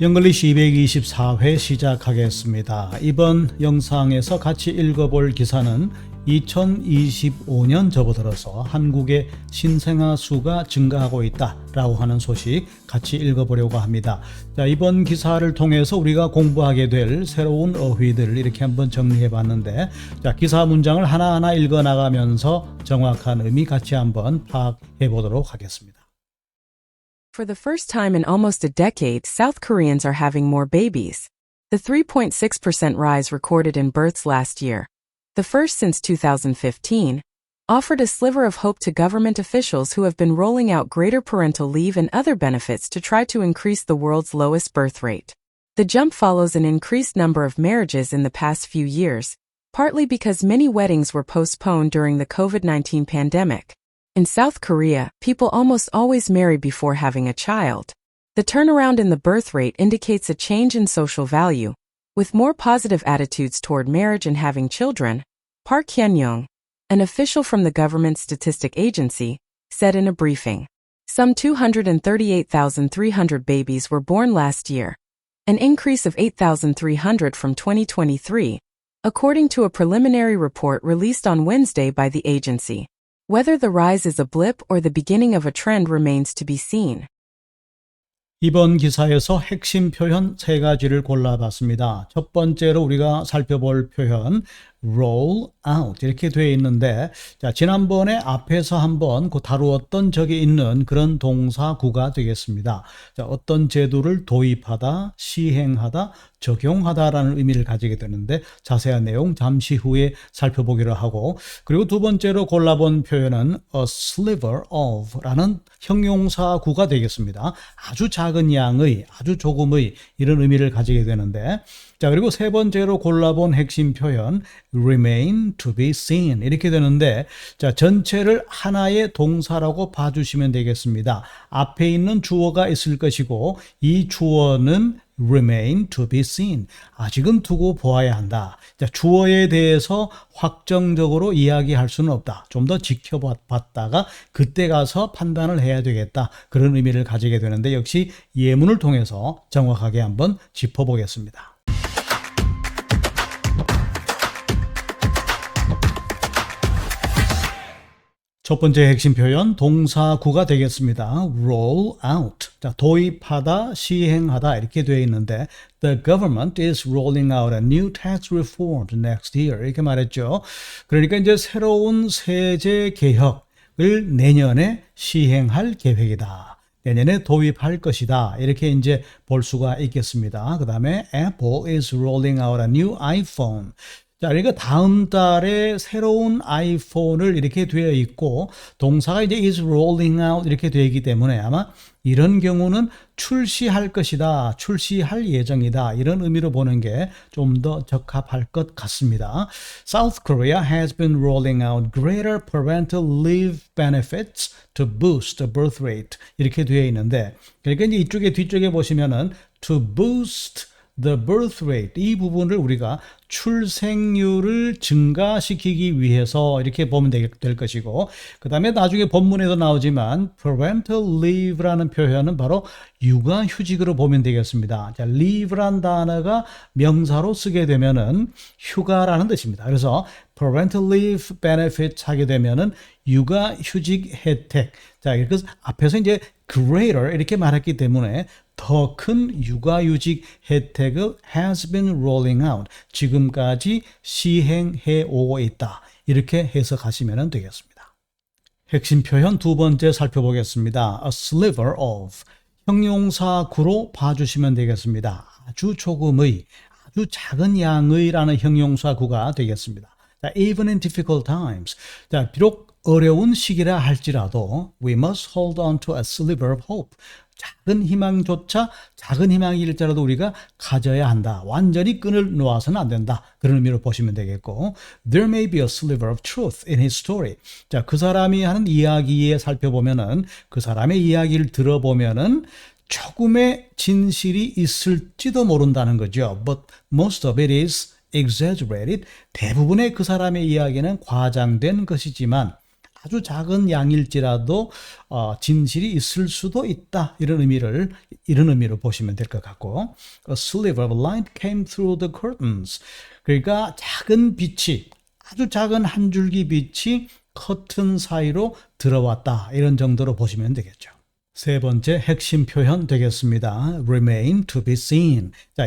영글리시 224회 시작하겠습니다. 이번 영상에서 같이 읽어볼 기사는 2025년 접어들어서 한국의 신생아 수가 증가하고 있다라고 하는 소식 같이 읽어보려고 합니다. 자, 이번 기사를 통해서 우리가 공부하게 될 새로운 어휘들을 이렇게 한번 정리해 봤는데, 자, 기사 문장을 하나하나 읽어 나가면서 정확한 의미 같이 한번 파악해 보도록 하겠습니다. For the first time in almost a decade, South Koreans are having more babies. The 3.6% rise recorded in births last year, the first since 2015, offered a sliver of hope to government officials who have been rolling out greater parental leave and other benefits to try to increase the world's lowest birth rate. The jump follows an increased number of marriages in the past few years, partly because many weddings were postponed during the COVID-19 pandemic. In South Korea, people almost always marry before having a child. The turnaround in the birth rate indicates a change in social value, with more positive attitudes toward marriage and having children, Park Hyun-young, an official from the government statistic agency, said in a briefing. Some 238,300 babies were born last year, an increase of 8,300 from 2023, according to a preliminary report released on Wednesday by the agency. Whether the rise is a blip or the beginning of a trend remains to be seen. 이번 기사에서 핵심 표현 세 가지를 골라봤습니다. 첫 번째로 우리가 살펴볼 표현 roll out 이렇게 되어 있는데, 자, 지난번에 앞에서 한번 다루었던 적이 있는 그런 동사구가 되겠습니다. 자, 어떤 제도를 도입하다, 시행하다, 적용하다라는 의미를 가지게 되는데, 자세한 내용 잠시 후에 살펴보기로 하고, 그리고 두 번째로 골라본 표현은 a sliver of 라는 형용사구가 되겠습니다. 아주 작은 양의, 아주 조금의 이런 의미를 가지게 되는데, 자, 그리고 세 번째로 골라본 핵심 표현 remain to be seen 이렇게 되는데, 자, 전체를 하나의 동사라고 봐주시면 되겠습니다. 앞에 있는 주어가 있을 것이고, 이 주어는 remain to be seen, 아직은 두고 보아야 한다. 자, 주어에 대해서 확정적으로 이야기할 수는 없다. 좀 더 지켜봤다가 그때 가서 판단을 해야 되겠다. 그런 의미를 가지게 되는데, 역시 예문을 통해서 정확하게 한번 짚어보겠습니다. 첫 번째 핵심 표현 동사구가 되겠습니다. roll out. 자, 도입하다, 시행하다 이렇게 되어 있는데, the government is rolling out a new tax reform next year 이렇게 말했죠. 그러니까 이제 새로운 세제 개혁을 내년에 시행할 계획이다. 내년에 도입할 것이다. 이렇게 이제 볼 수가 있겠습니다. 그 다음에 Apple is rolling out a new iPhone. 자, 그러니까 다음 달에 새로운 아이폰을 이렇게 되어 있고, 동사가 이제 is rolling out 이렇게 되어 있기 때문에 아마 이런 경우는 출시할 것이다, 출시할 예정이다, 이런 의미로 보는 게 좀 더 적합할 것 같습니다. South Korea has been rolling out greater parental leave benefits to boost the birth rate 이렇게 되어 있는데, 그러니까 이제 이쪽에 뒤쪽에 보시면은 to boost the birth rate 이 부분을 우리가 출생률을 증가시키기 위해서 이렇게 보면 될 것이고, 그 다음에 나중에 본문에도 나오지만 parental leave라는 표현은 바로 육아휴직으로 보면 되겠습니다. 자, leave란 단어가 명사로 쓰게 되면은 휴가라는 뜻입니다. 그래서 parental leave benefits 하게 되면은 육아휴직 혜택. 자, 그래서 앞에서 이제 greater 이렇게 말했기 때문에 더 큰 육아휴직 혜택을 has been rolling out, 지금까지 시행해 오고 있다. 이렇게 해석하시면 되겠습니다. 핵심 표현 두 번째 살펴보겠습니다. a sliver of, 형용사구로 봐주시면 되겠습니다. 아주 조금의, 아주 작은 양의라는 형용사구가 되겠습니다. 자, even in difficult times. 자, 비록 어려운 시기라 할지라도 we must hold on to a sliver of hope. 작은 희망조차, 작은 희망일지라도 우리가 가져야 한다. 완전히 끈을 놓아서는 안 된다. 그런 의미로 보시면 되겠고, there may be a sliver of truth in his story. 자, 그 사람이 하는 이야기에 살펴보면은, 그 사람의 이야기를 들어보면은 조금의 진실이 있을지도 모른다는 거죠. But most of it is exaggerated. 대부분의 그 사람의 이야기는 과장된 것이지만 아주 작은 양일지라도 진실이 있을 수도 있다. 이런 의미로 보시면 될 것 같고, A sliver of light came through the curtains. 그러니까 작은 빛이, 아주 작은 한 줄기 빛이 커튼 사이로 들어왔다. 이런 정도로 보시면 되겠죠. 세 번째 핵심 표현 되겠습니다. Remain to be seen. 자,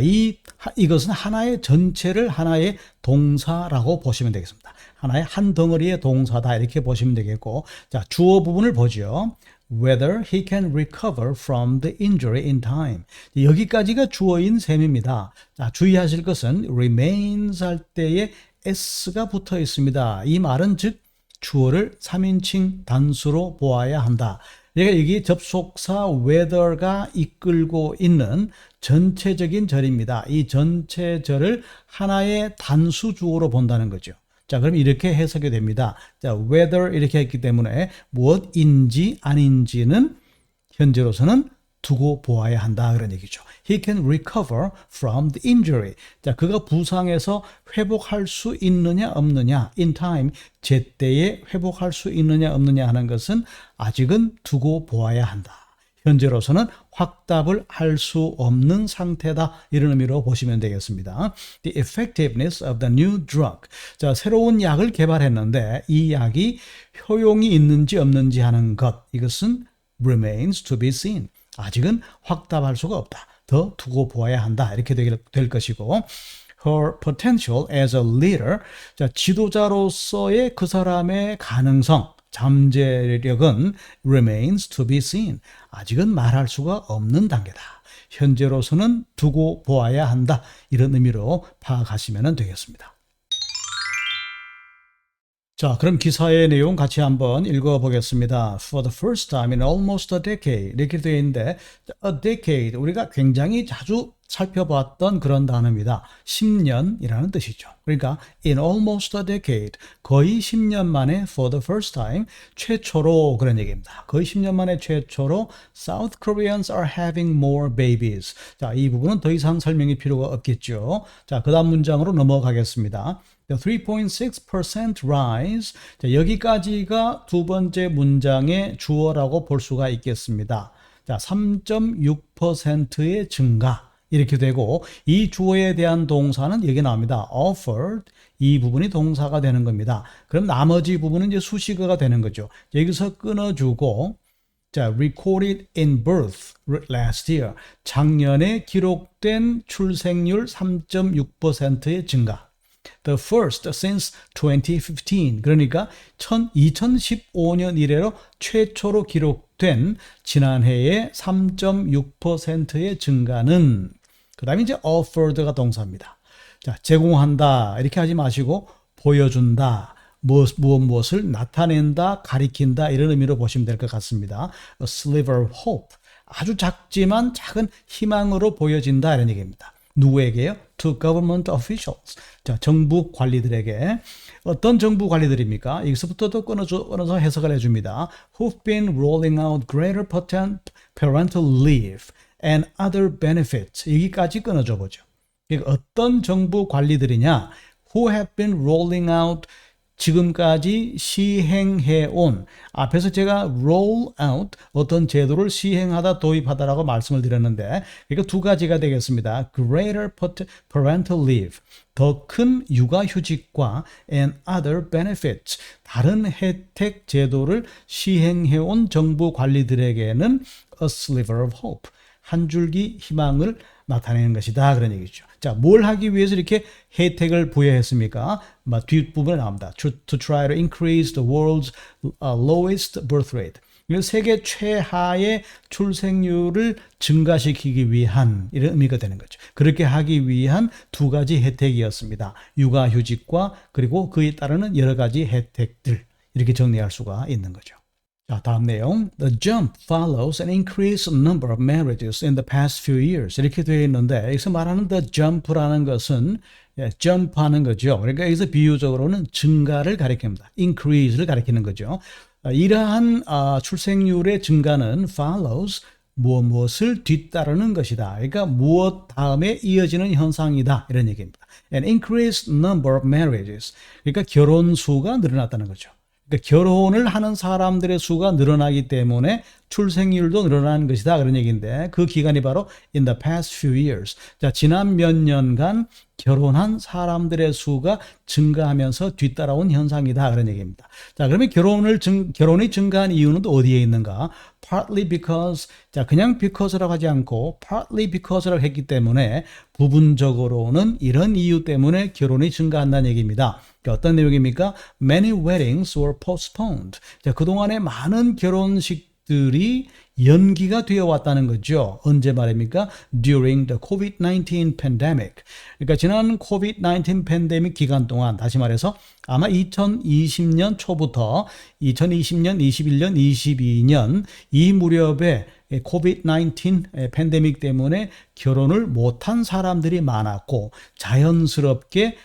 이것은 하나의 전체를 하나의 동사라고 보시면 되겠습니다. 하나의 한 덩어리의 동사다 이렇게 보시면 되겠고, 자, 주어 부분을 보죠. Whether he can recover from the injury in time. 여기까지가 주어인 셈입니다. 자, 주의하실 것은 remains 할 때에 s가 붙어 있습니다. 이 말은 즉 주어를 3인칭 단수로 보아야 한다. 그러니까 여기 접속사 whether가 이끌고 있는 전체적인 절입니다. 이 전체절을 하나의 단수 주어로 본다는 거죠. 자, 그럼 이렇게 해석이 됩니다. 자, whether 이렇게 했기 때문에 무엇인지 아닌지는 현재로서는 두고 보아야 한다 그런 얘기죠. He can recover from the injury. 자, 그가 부상에서 회복할 수 있느냐 없느냐, in time, 제때에 회복할 수 있느냐 없느냐 하는 것은 아직은 두고 보아야 한다. 현재로서는 확답을 할 수 없는 상태다. 이런 의미로 보시면 되겠습니다. The effectiveness of the new drug. 자, 새로운 약을 개발했는데 이 약이 효용이 있는지 없는지 하는 것. 이것은 remains to be seen. 아직은 확답할 수가 없다. 더 두고 보아야 한다. 이렇게 될 것이고, her potential as a leader, 자, 지도자로서의 그 사람의 가능성, 잠재력은 remains to be seen. 아직은 말할 수가 없는 단계다. 현재로서는 두고 보아야 한다. 이런 의미로 파악하시면 되겠습니다. 자, 그럼 기사의 내용 같이 한번 읽어보겠습니다. For the first time in almost a decade 이렇게 되어 있는데 a decade 우리가 굉장히 자주 살펴봤던 그런 단어입니다. 10년이라는 뜻이죠. 그러니까 in almost a decade 거의 10년 만에 for the first time 최초로 그런 얘기입니다. 거의 10년 만에 최초로 South Koreans are having more babies. 자, 이 부분은 더 이상 설명이 필요가 없겠죠. 자, 그 다음 문장으로 넘어가겠습니다. The 3.6% rise. 자, 여기까지가 두 번째 문장의 주어라고 볼 수가 있겠습니다. 자, 3.6%의 증가. 이렇게 되고, 이 주어에 대한 동사는 여기 나옵니다. offered. 이 부분이 동사가 되는 겁니다. 그럼 나머지 부분은 이제 수식어가 되는 거죠. 여기서 끊어주고, 자, recorded in birth last year. 작년에 기록된 출생률 3.6%의 증가. The first since 2015. 그러니까 2015년 이래로 최초로 기록된 지난해의 3.6%의 증가는, 그 다음에 이제 offered가 동사입니다. 자, 제공한다 이렇게 하지 마시고 보여준다, 무엇을 나타낸다, 가리킨다 이런 의미로 보시면 될 것 같습니다. A sliver of hope. 아주 작지만 작은 희망으로 보여진다 이런 얘기입니다. 누구에게요? To government officials. 자, 정부 관리들에게. 어떤 정부 관리들입니까? 여기서부터도 끊어서 해석을 해줍니다. Who've been rolling out greater parental leave and other benefits. 여기까지 끊어줘 보죠. 그러니까 어떤 정부 관리들이냐? Who have been rolling out 지금까지 시행해온, 앞에서 제가 roll out 어떤 제도를 시행하다 도입하다라고 말씀을 드렸는데, 그러니까 두 가지가 되겠습니다. Greater parental leave, 더 큰 육아휴직과 and other benefits, 다른 혜택 제도를 시행해온 정부 관리들에게는 a sliver of hope, 한 줄기 희망을 나타내는 것이다 그런 얘기죠. 자, 뭘 하기 위해서 이렇게 혜택을 부여했습니까? 뒷부분에 나옵니다. To try to increase the world's lowest birth rate. 세계 최하의 출생률을 증가시키기 위한 이런 의미가 되는 거죠. 그렇게 하기 위한 두 가지 혜택이었습니다. 육아휴직과 그리고 그에 따르는 여러 가지 혜택들, 이렇게 정리할 수가 있는 거죠. 자, 다음 내용. The jump follows an increased number of marriages in the past few years. 이렇게 되어 있는데, 여기서 말하는 the jump라는 것은 jump하는 거죠. 그러니까 여기서 비유적으로는 증가를 가리킵니다. increase를 가리키는 거죠. 이러한 출생률의 증가는 follows 무엇을 뒤따르는 것이다. 그러니까 무엇 다음에 이어지는 현상이다. 이런 얘기입니다. An increased number of marriages. 그러니까 결혼 수가 늘어났다는 거죠. 그러니까 결혼을 하는 사람들의 수가 늘어나기 때문에 출생률도 늘어나는 것이다 그런 얘기인데 그 기간이 바로 in the past few years. 자, 지난 몇 년간 결혼한 사람들의 수가 증가하면서 뒤따라온 현상이다 그런 얘기입니다. 자, 그러면 결혼이 증가한 이유는 또 어디에 있는가? Partly because, 자, 그냥 because라고 하지 않고 partly because라고 했기 때문에 부분적으로는 이런 이유 때문에 결혼이 증가한다는 얘기입니다. 어떤 내용입니까? Many weddings were postponed. 자, 그동안에 많은 결혼식들이 연기가 되어 왔다는 거죠. 언제 말입니까? During the COVID-19 pandemic. 그러니까 지난 COVID-19 팬데믹 기간 동안 다시 말해서 아마 2020년 초부터 2020년, 21년, 22년 이 무렵에 COVID-19 팬데믹 때문에 결혼을 못한 사람들이 많았고 자연스럽게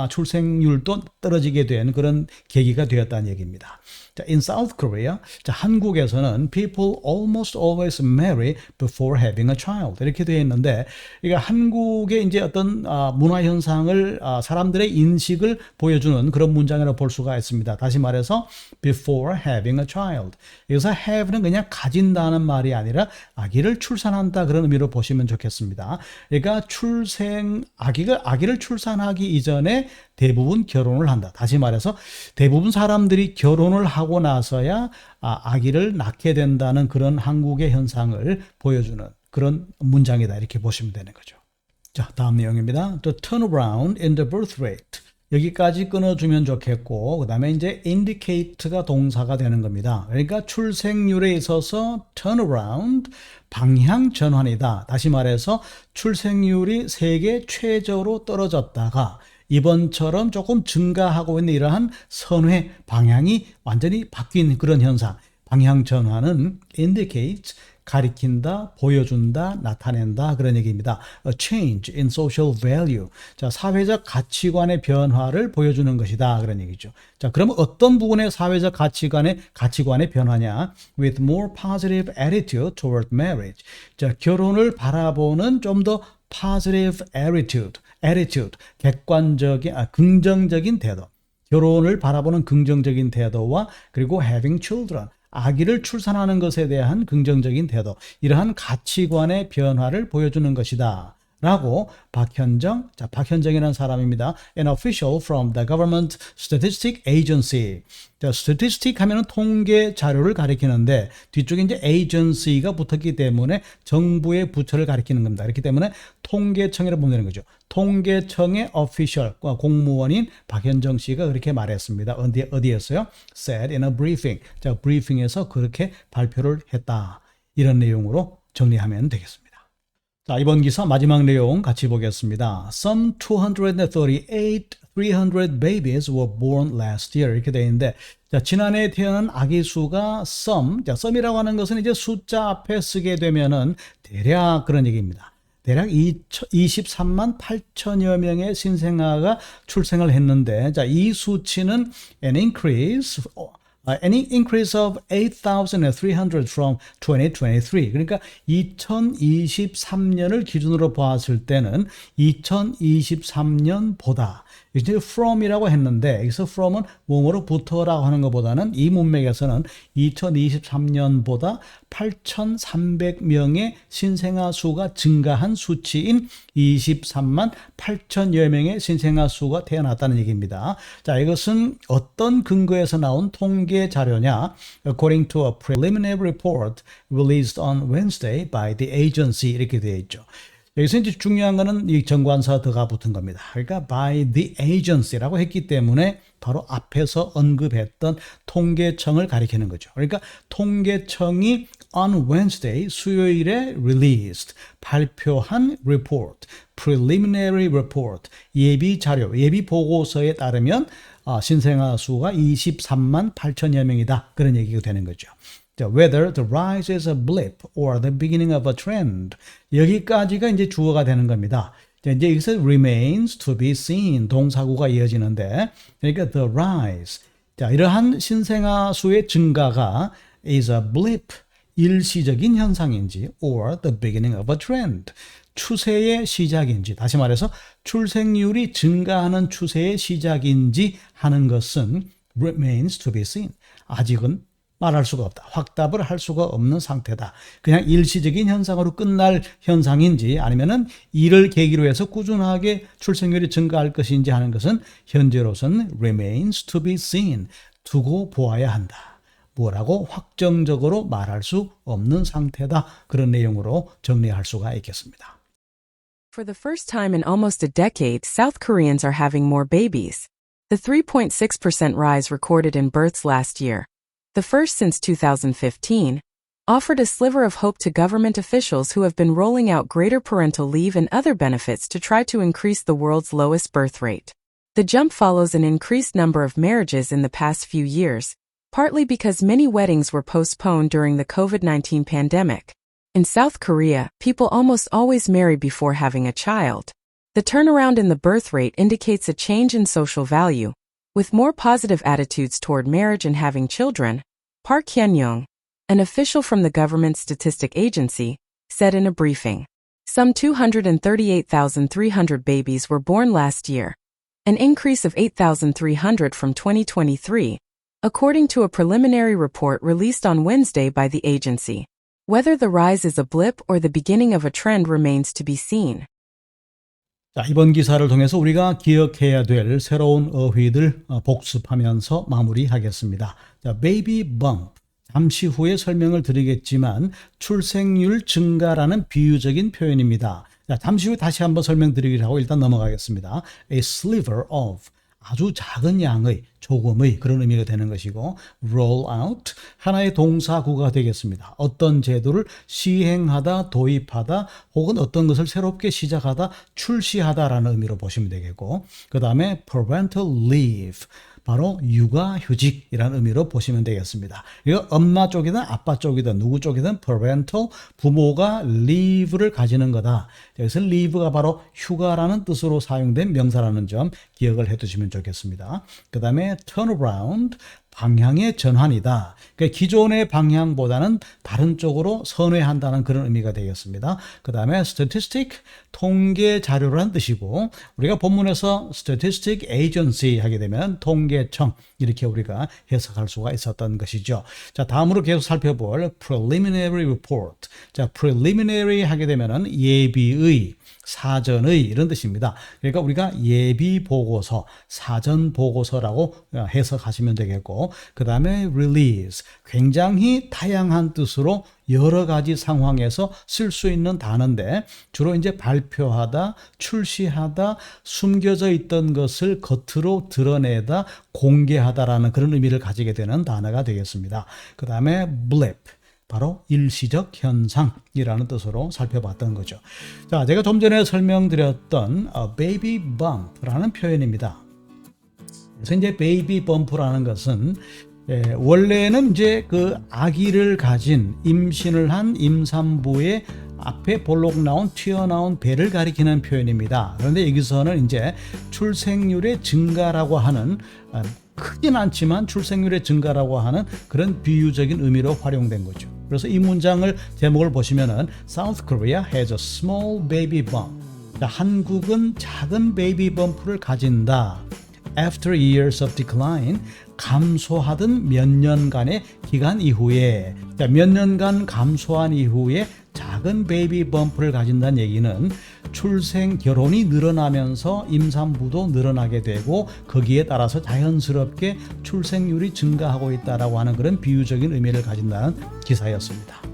출생률도 떨어지게 된 그런 계기가 되었다는 얘기입니다. 자, in South Korea, 자, 한국에서는 people almost always marry before having a child 이렇게 되어 있는데, 그러니까 한국의 이제 어떤 문화 현상을 사람들의 인식을 보여주는 그런 문장이라고 볼 수가 있습니다. 다시 말해서 before having a child. 여기서 have는 그냥 가진다는 말이 아니라 아기를 출산한다 그런 의미로 보시면 좋겠습니다. 그러니까 아기를 출산하기 이전에 대부분 결혼을 한다. 다시 말해서 대부분 사람들이 결혼을 하고 나서야 아기를 낳게 된다는 그런 한국의 현상을 보여주는 그런 문장이다. 이렇게 보시면 되는 거죠. 자, 다음 내용입니다. The turnaround in the birth rate. 여기까지 끊어주면 좋겠고, 그 다음에 이제 indicate가 동사가 되는 겁니다. 그러니까 출생률에 있어서 turnaround, 방향 전환이다. 다시 말해서 출생률이 세계 최저로 떨어졌다가 이번처럼 조금 증가하고 있는 이러한 선회 방향이 완전히 바뀐 그런 현상. 방향 전환은 indicate, 가리킨다, 보여준다, 나타낸다 그런 얘기입니다. A change in social value. 자, 사회적 가치관의 변화를 보여주는 것이다 그런 얘기죠. 자, 그러면 어떤 부분의 사회적 가치관의 변화냐? With more positive attitude toward marriage. 자, 결혼을 바라보는 좀 더 positive attitude, 객관적인, 긍정적인 태도. 결혼을 바라보는 긍정적인 태도와 그리고 having children. 아기를 출산하는 것에 대한 긍정적인 태도, 이러한 가치관의 변화를 보여주는 것이다 라고 박현정이라는 사람입니다. An official from the government statistic agency. 자, statistic 하면은 통계 자료를 가리키는데 뒤쪽에 이제 agency가 붙었기 때문에 정부의 부처를 가리키는 겁니다. 그렇기 때문에 통계청이라고 보면 되는 거죠. 통계청의 official, 공무원인 박현정 씨가 그렇게 말했습니다. 어디였어요? Said in a briefing. 자, 브리핑에서 그렇게 발표를 했다. 이런 내용으로 정리하면 되겠습니다. 자, 이번 기사 마지막 내용 같이 보겠습니다. Some 300 babies were born last year. 이렇게 되어 있는데, 자, 지난해 태어난 아기 수가 some. 자, some이라고 하는 것은 이제 숫자 앞에 쓰게 되면은 대략 그런 얘기입니다. 대략 23만 8천여 명의 신생아가 출생을 했는데, 자, 이 수치는 an increase of 8,300 from 2023. 그러니까 2023년을 기준으로 보았을 때는 2023년보다 이제 from이라고 했는데 여기서 from은 뭐뭐로부터라고 하는 것보다는 이 문맥에서는 2023년보다 8,300명의 신생아 수가 증가한 수치인 23만 8천여 명의 신생아 수가 태어났다는 얘기입니다. 자, 이것은 어떤 근거에서 나온 통계 자료냐? According to a preliminary report released on Wednesday by the agency 이렇게 되어 있죠. 여기서 이제 중요한 거는 이 정관사 더가 붙은 겁니다. 그러니까 by the agency라고 했기 때문에 바로 앞에서 언급했던 통계청을 가리키는 거죠. 그러니까 통계청이 on Wednesday 수요일에 released 발표한 report, preliminary report 예비 자료, 예비 보고서에 따르면 신생아 수가 23만 8천여 명이다. 그런 얘기가 되는 거죠. Whether the rise is a blip or the beginning of a trend. 여기까지가 이제 주어가 되는 겁니다. 이제 여기서 remains to be seen 동사구가 이어지는데, 그러니까 the rise. 자, 이러한 신생아 수의 증가가 is a blip, 일시적인 현상인지 or the beginning of a trend. 추세의 시작인지, 다시 말해서 출생률이 증가하는 추세의 시작인지 하는 것은 remains to be seen. 아직은 말할 수가 없다. 확답을 할 수가 없는 상태다. 그냥 일시적인 현상으로 끝날 현상인지 아니면은 이를 계기로 해서 꾸준하게 출생률이 증가할 것인지 하는 것은 현재로서는 remains to be seen. 두고 보아야 한다. 뭐라고 확정적으로 말할 수 없는 상태다. 그런 내용으로 정리할 수가 있겠습니다. For the first time in almost a decade, South Koreans are having more babies. The 3.6% rise recorded in births last year, the first since 2015, offered a sliver of hope to government officials who have been rolling out greater parental leave and other benefits to try to increase the world's lowest birth rate. The jump follows an increased number of marriages in the past few years, partly because many weddings were postponed during the COVID-19 pandemic. In South Korea, people almost always marry before having a child. The turnaround in the birth rate indicates a change in social value, with more positive attitudes toward marriage and having children, Park Hyun-young, an official from the government statistic agency, said in a briefing. Some 238,300 babies were born last year, an increase of 8,300 from 2023, according to a preliminary report released on Wednesday by the agency. Whether the rise is a blip or the beginning of a trend remains to be seen. 자, 이번 기사를 통해서 우리가 기억해야 될 새로운 어휘들 복습하면서 마무리하겠습니다. 자, baby bump. 잠시 후에 설명을 드리겠지만 출생률 증가라는 비유적인 표현입니다. 자, 잠시 후에 다시 한번 설명드리기로 하고 일단 넘어가겠습니다. A sliver of. 아주 작은 양의, 조금의 그런 의미가 되는 것이고 roll out, 하나의 동사구가 되겠습니다. 어떤 제도를 시행하다, 도입하다 혹은 어떤 것을 새롭게 시작하다, 출시하다라는 의미로 보시면 되겠고 그 다음에 parental leave, 바로 육아휴직이라는 의미로 보시면 되겠습니다. 이거 엄마 쪽이든 아빠 쪽이든 누구 쪽이든 parental, 부모가 leave를 가지는 거다. 여기서 leave가 바로 휴가라는 뜻으로 사용된 명사라는 점 기억을 해두시면 좋겠습니다. 그 다음에 turnaround, 방향의 전환이다. 그러니까 기존의 방향보다는 다른 쪽으로 선회한다는 그런 의미가 되겠습니다. 그 다음에 statistic, 통계 자료라는 뜻이고 우리가 본문에서 statistic agency 하게 되면 통계청 이렇게 우리가 해석할 수가 있었던 것이죠. 자, 다음으로 계속 살펴볼 preliminary report. 자, preliminary 하게 되면은 예비의, 사전의 이런 뜻입니다. 그러니까 우리가 예비 보고서, 사전 보고서라고 해석하시면 되겠고 그 다음에 release, 굉장히 다양한 뜻으로 여러 가지 상황에서 쓸 수 있는 단어인데 주로 이제 발표하다, 출시하다, 숨겨져 있던 것을 겉으로 드러내다, 공개하다라는 그런 의미를 가지게 되는 단어가 되겠습니다. 그 다음에 blip, 바로 일시적 현상이라는 뜻으로 살펴봤던 거죠. 자, 제가 좀 전에 설명드렸던 baby bump라는 표현입니다. 그래서 이제 baby bump라는 것은 원래는 이제 그 아기를 가진 임신을 한 임산부의 앞에 볼록 나온 튀어나온 배를 가리키는 표현입니다. 그런데 여기서는 이제 출생률의 증가라고 하는 크진 않지만 출생률의 증가라고 하는 그런 비유적인 의미로 활용된 거죠. 그래서 이 문장을 제목을 보시면은 South Korea has a small baby bump. 자, 한국은 작은 베이비 범프를 가진다. After years of decline, 감소하던 몇 년간의 기간 이후에, 자, 몇 년간 감소한 이후에 작은 베이비 범프를 가진다는 얘기는 출생, 결혼이 늘어나면서 임산부도 늘어나게 되고 거기에 따라서 자연스럽게 출생률이 증가하고 있다라고 하는 그런 비유적인 의미를 가진다는 기사였습니다.